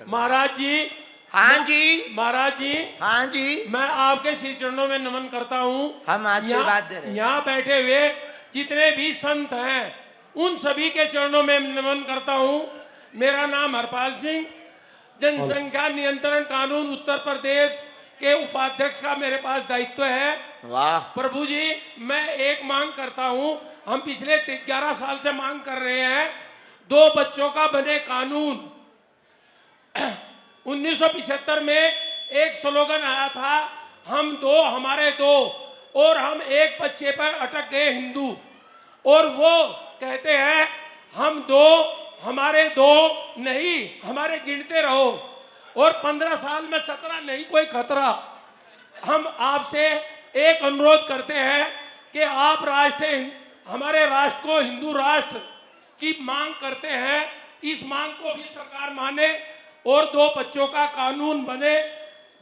महाराज जी। हाँ जी। महाराज जी। हाँ जी। मैं आपके श्री चरणों में नमन करता हूँ। हम आशीर्वाद दे रहे हैं। यहाँ बैठे हुए जितने भी संत हैं उन सभी के चरणों में नमन करता हूँ। मेरा नाम हरपाल सिंह, जनसंख्या नियंत्रण कानून उत्तर प्रदेश के उपाध्यक्ष का मेरे पास दायित्व है। वाह। प्रभु जी, मैं एक मांग करता हूँ। हम पिछले 11 साल से मांग कर रहे हैं, 2 बच्चों का बने कानून। 1975 में एक स्लोगन आया था, हम 2 हमारे 2, और हम एक बच्चे पर अटक गए हिंदू। और वो कहते हैं हम 2 हमारे 2 नहीं, हमारे गिनते रहो। और 15 साल में 17 नहीं कोई खतरा। हम आपसे एक अनुरोध करते हैं कि आप हमारे राष्ट्र को हिंदू राष्ट्र की मांग करते हैं, इस मांग को भी सरकार माने और 2 बच्चों का कानून बने,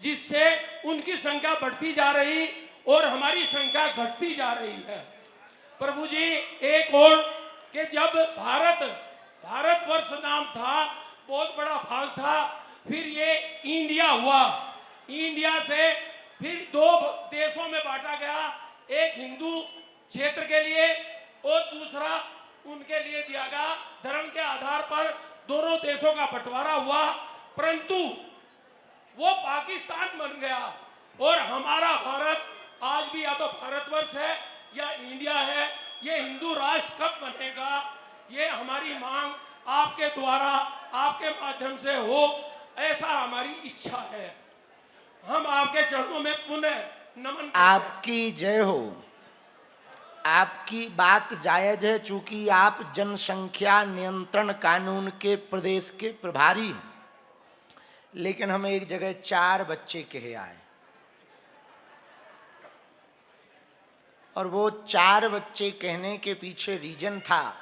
जिससे उनकी संख्या बढ़ती जा रही और हमारी संख्या घटती जा रही है। प्रभु जी, एक और कि जब भारतवर्ष नाम था, बहुत बड़ा भाग था, फिर ये इंडिया हुआ। इंडिया से फिर 2 देशों में बांटा गया, एक हिंदू क्षेत्र के लिए और दूसरा उनके लिए दिया गया। धर्म के आधार पर दोनों देशों का बंटवारा हुआ, परंतु वो पाकिस्तान बन गया। और हमारा भारत आज भी या तो भारतवर्ष है या इंडिया है। ये हिंदू राष्ट्र कब बनेगा, ये हमारी मांग आपके द्वारा, आपके माध्यम से हो, ऐसा हमारी इच्छा है। हम आपके चरणों में पुनः नमन। आपकी जय हो। आपकी बात जायज है, चूंकि आप जनसंख्या नियंत्रण कानून के प्रदेश के प्रभारी हैं। लेकिन हम एक जगह 4 बच्चे कहे आए, और वो 4 बच्चे कहने के पीछे रीजन था,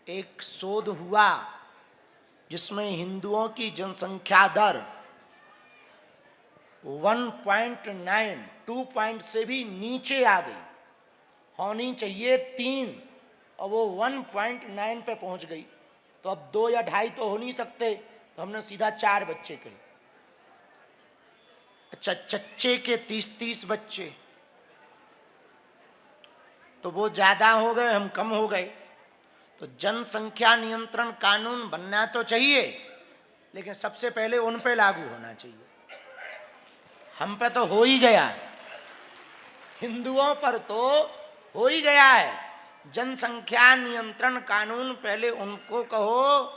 एक शोध हुआ जिसमें हिंदुओं की जनसंख्या दर 1.9, 2 पॉइंट से भी नीचे आ गई। होनी चाहिए 3 और वो 1.9 पे पहुंच गई। तो अब 2 या 2.5 तो हो नहीं सकते, तो हमने सीधा 4 बच्चे कहे। अच्छा, चच्चे के 30-30 बच्चे, तो वो ज्यादा हो गए, हम कम हो गए। तो जनसंख्या नियंत्रण कानून बनना तो चाहिए, लेकिन सबसे पहले उन पे लागू होना चाहिए। हम पे तो हो ही गया है, हिंदुओं पर तो हो ही गया है। जनसंख्या नियंत्रण कानून पहले उनको कहो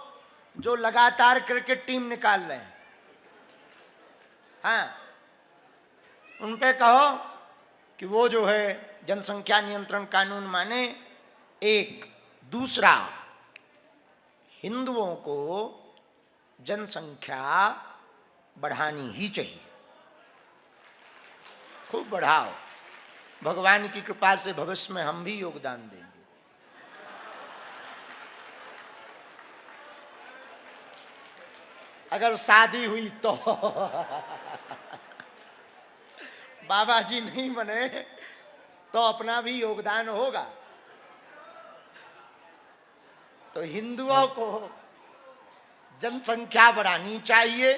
जो लगातार क्रिकेट टीम निकाल रहे हैं। हाँ, उन पे कहो कि वो जो है जनसंख्या नियंत्रण कानून माने। एक दूसरा, हिंदुओं को जनसंख्या बढ़ानी ही चाहिए, खूब बढ़ाओ। भगवान की कृपा से भविष्य में हम भी योगदान देंगे। अगर शादी हुई तो बाबा जी नहीं बने तो अपना भी योगदान होगा। तो हिंदुओं को जनसंख्या बढ़ानी चाहिए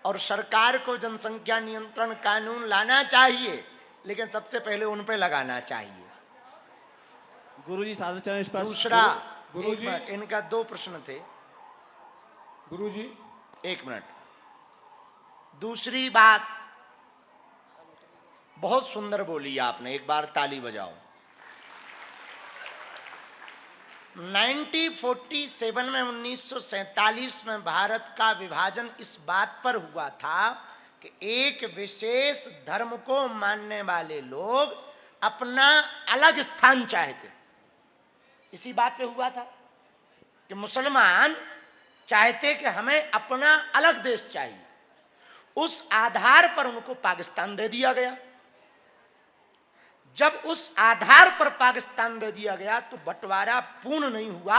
और सरकार को जनसंख्या नियंत्रण कानून लाना चाहिए, लेकिन सबसे पहले उन पे लगाना चाहिए। गुरुजी साधुचरण स्पर्श। दूसरा, गुरुजी, इनका 2 प्रश्न थे। गुरुजी 1 मिनट। दूसरी बात बहुत सुंदर बोली आपने, एक बार ताली बजाओ। 1947 में 1947 में भारत का विभाजन इस बात पर हुआ था कि एक विशेष धर्म को मानने वाले लोग अपना अलग स्थान चाहते। इसी बात पे हुआ था कि मुसलमान चाहते कि हमें अपना अलग देश चाहिए। उस आधार पर उनको पाकिस्तान दे दिया गया। जब उस आधार पर पाकिस्तान दे दिया गया तो बंटवारा पूर्ण नहीं हुआ,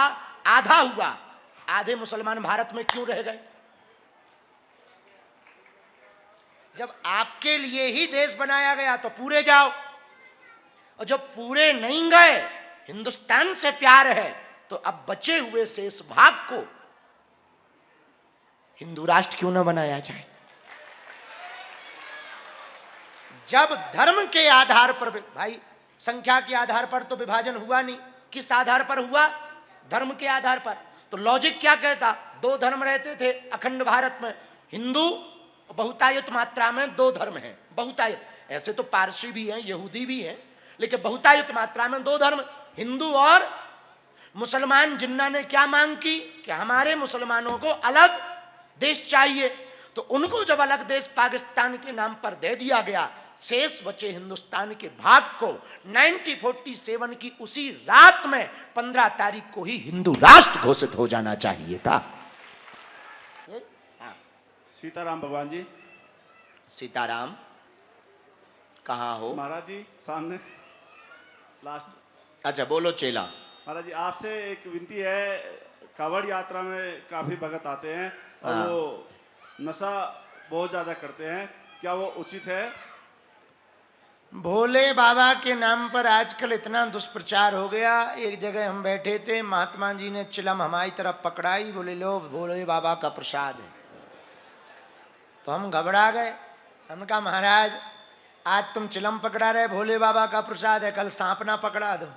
आधा हुआ। आधे मुसलमान भारत में क्यों रह गए? जब आपके लिए ही देश बनाया गया तो पूरे जाओ, और जब पूरे नहीं गए, हिंदुस्तान से प्यार है, तो अब बचे हुए शेष भाग को हिंदू राष्ट्र क्यों न बनाया जाए? जब धर्म के आधार पर, भाई संख्या के आधार पर तो विभाजन हुआ नहीं, किस आधार पर हुआ? धर्म के आधार पर। तो लॉजिक क्या कहता? दो धर्म रहते थे अखंड भारत में, हिंदू, बहुतायत मात्रा में दो धर्म हैं, बहुतायत। ऐसे तो पारसी भी हैं, यहूदी भी हैं, लेकिन बहुतायत मात्रा में दो धर्म, हिंदू और मुसलमान। जिन्ना ने क्या मांग की कि हमारे मुसलमानों को अलग देश चाहिए, तो उनको जब अलग देश पाकिस्तान के नाम पर दे दिया गया, शेष बचे हिंदुस्तान के भाग को 1947 की उसी रात में 15 तारीख को ही हिंदू राष्ट्र घोषित हो जाना चाहिए था। सीताराम भगवान जी। सीताराम कहाँ हो? महाराज जी सामने लास्ट। अच्छा बोलो चेला। महाराज जी आपसे एक विनती है, कांवड़ यात्रा में काफी भगत आते हैं और हाँ। वो नशा बहुत ज्यादा करते हैं, क्या वो उचित है? भोले बाबा के नाम पर आजकल इतना दुष्प्रचार हो गया। एक जगह हम बैठे थे, महात्मा जी ने चिलम हमारी तरफ पकड़ाई, बोले लो भोले बाबा का प्रसाद है। तो हम घबरा गए, हमने कहा महाराज आज तुम चिलम पकड़ा रहे, भोले बाबा का प्रसाद है, कल सांप ना पकड़ा दो।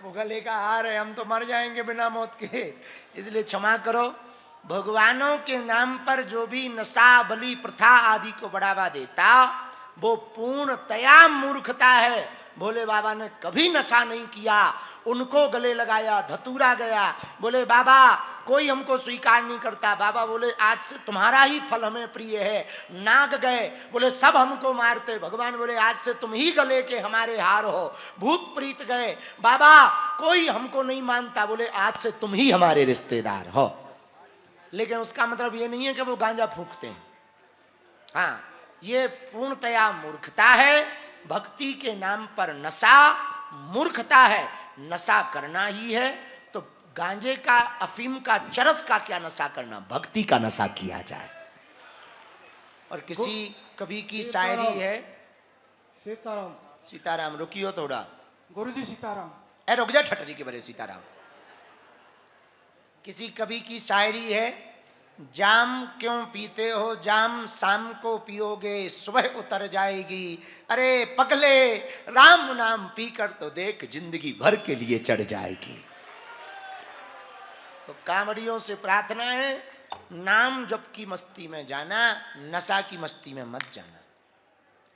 वो गले का हार है, हम तो मर जाएंगे बिना मौत के, इसलिए क्षमा करो। भगवानों के नाम पर जो भी नशा, बलि प्रथा आदि को बढ़ावा देता, वो पूर्णतया मूर्खता है। भोले बाबा ने कभी नशा नहीं किया, उनको गले लगाया, धतूरा गया, बोले बाबा कोई हमको स्वीकार नहीं करता। बाबा बोले आज से तुम्हारा ही फल हमें प्रिय है। नाग गए, बोले सब हमको मारते। भगवान बोले आज से तुम ही गले के हमारे हार हो। भूत प्रीत गए, बाबा कोई हमको नहीं मानता, बोले आज से तुम ही हमारे रिश्तेदार हो। लेकिन उसका मतलब ये नहीं है कि वो गांजा फूंकते हैं। हाँ, ये पूर्णतया मूर्खता है। भक्ति के नाम पर नशा मूर्खता है, नशा करना ही है तो गांजे का, अफीम का, चरस का क्या नशा करना, भक्ति का नशा किया जाए। और किसी कभी की शायरी है, सीताराम। सीताराम रुकियो थोड़ा, गुरुजी सीताराम। ए रुक जा ठटरी के बरे सीताराम। किसी कवि की शायरी है, जाम क्यों पीते हो जाम, शाम को पियोगे सुबह उतर जाएगी। अरे पगले राम नाम पीकर तो देख जिंदगी भर के लिए चढ़ जाएगी। तो कांवड़ियों से प्रार्थना है, नाम जप की मस्ती में जाना, नशा की मस्ती में मत जाना।